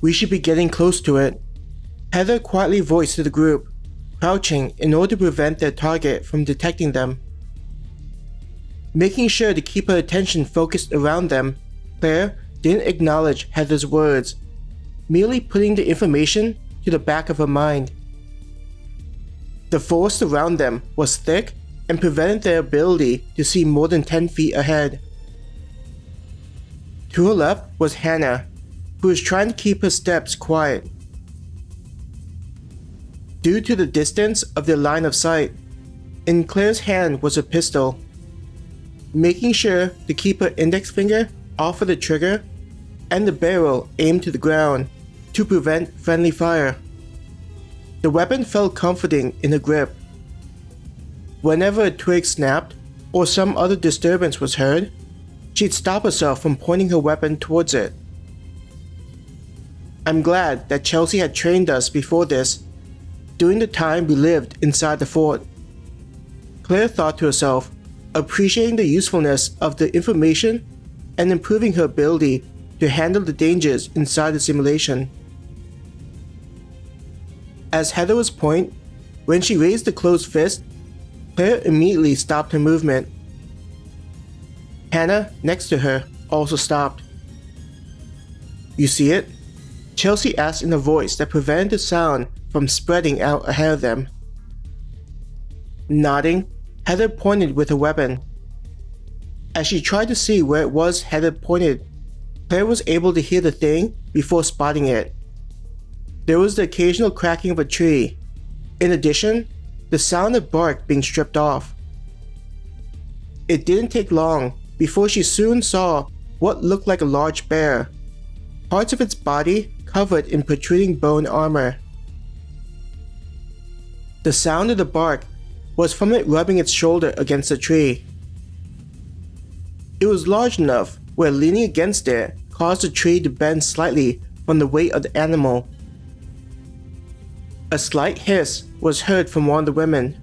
We should be getting close to it, Heather quietly voiced to the group, crouching in order to prevent their target from detecting them. Making sure to keep her attention focused around them, Claire didn't acknowledge Heather's words, merely putting the information to the back of her mind. The forest around them was thick and prevented their ability to see more than 10 feet ahead. To her left was Hannah, who was trying to keep her steps quiet. Due to the distance of their line of sight, in Claire's hand was a pistol. Making sure to keep her index finger off of the trigger and the barrel aimed to the ground to prevent friendly fire. The weapon felt comforting in her grip. Whenever a twig snapped or some other disturbance was heard, she'd stop herself from pointing her weapon towards it. I'm glad that Chelsea had trained us before this, during the time we lived inside the fort. Claire thought to herself, appreciating the usefulness of the information and improving her ability to handle the dangers inside the simulation. As Heather was point, when she raised the closed fist, Claire immediately stopped her movement. Hannah, next to her, also stopped. You see it? Chelsea asked in a voice that prevented the sound from spreading out ahead of them. Nodding, Heather pointed with her weapon. As she tried to see where it was Heather pointed, Claire was able to hear the thing before spotting it. There was the occasional cracking of a tree. In addition, the sound of bark being stripped off. It didn't take long before she soon saw what looked like a large bear, parts of its body covered in protruding bone armor. The sound of the bark was from it rubbing its shoulder against a tree. It was large enough where leaning against it caused the tree to bend slightly from the weight of the animal. A slight hiss was heard from one of the women.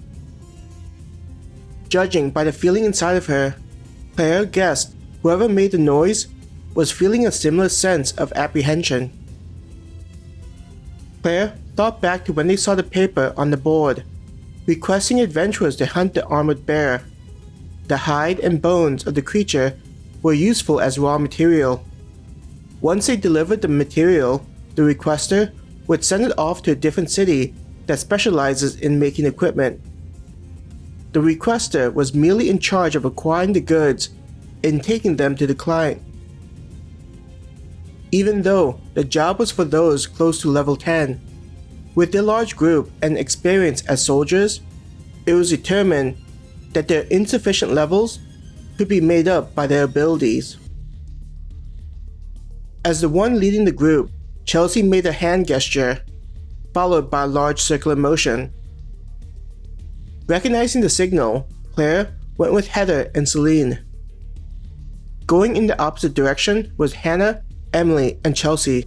Judging by the feeling inside of her, Claire guessed whoever made the noise was feeling a similar sense of apprehension. Claire thought back to when they saw the paper on the board, requesting adventurers to hunt the armored bear. The hide and bones of the creature were useful as raw material. Once they delivered the material, the requester would send it off to a different city that specializes in making equipment. The requester was merely in charge of acquiring the goods and taking them to the client. Even though the job was for those close to level 10, with their large group and experience as soldiers, it was determined that their insufficient levels could be made up by their abilities. As the one leading the group, Chelsea made a hand gesture, followed by a large circular motion. Recognizing the signal, Claire went with Heather and Celine. Going in the opposite direction was Hannah, Emily, and Chelsea.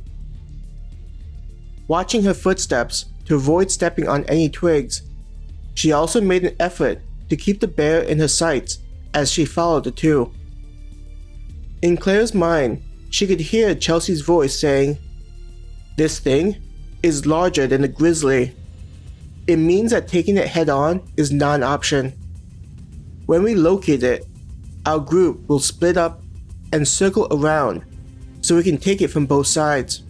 Watching her footsteps to avoid stepping on any twigs, she also made an effort to keep the bear in her sights as she followed the two. In Claire's mind, she could hear Chelsea's voice saying, "This thing is larger than a grizzly. It means that taking it head on is not an option. When we locate it, our group will split up and circle around so we can take it from both sides."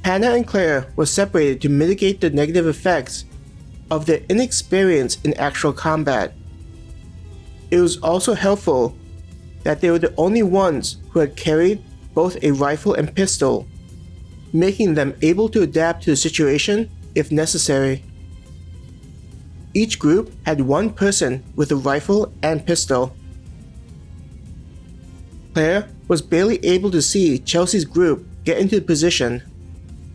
Hannah and Claire were separated to mitigate the negative effects of their inexperience in actual combat. It was also helpful that they were the only ones who had carried both a rifle and pistol, making them able to adapt to the situation if necessary. Each group had one person with a rifle and pistol. Claire was barely able to see Chelsea's group get into position,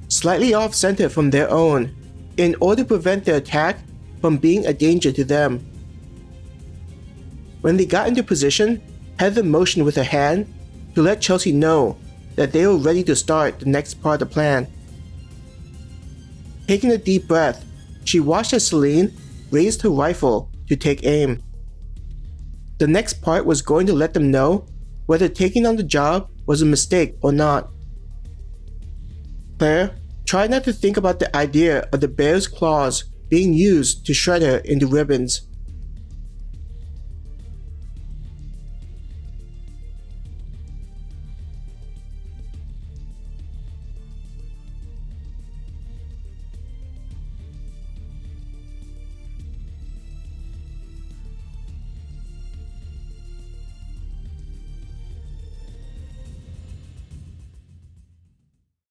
slightly off center from their own, in order to prevent their attack from being a danger to them. When they got into position, Heather motioned with her hand to let Chelsea know that they were ready to start the next part of the plan. Taking a deep breath, she watched as Celine raised her rifle to take aim. The next part was going to let them know whether taking on the job was a mistake or not. Claire, try not to think about the idea of the bear's claws being used to shred her into ribbons.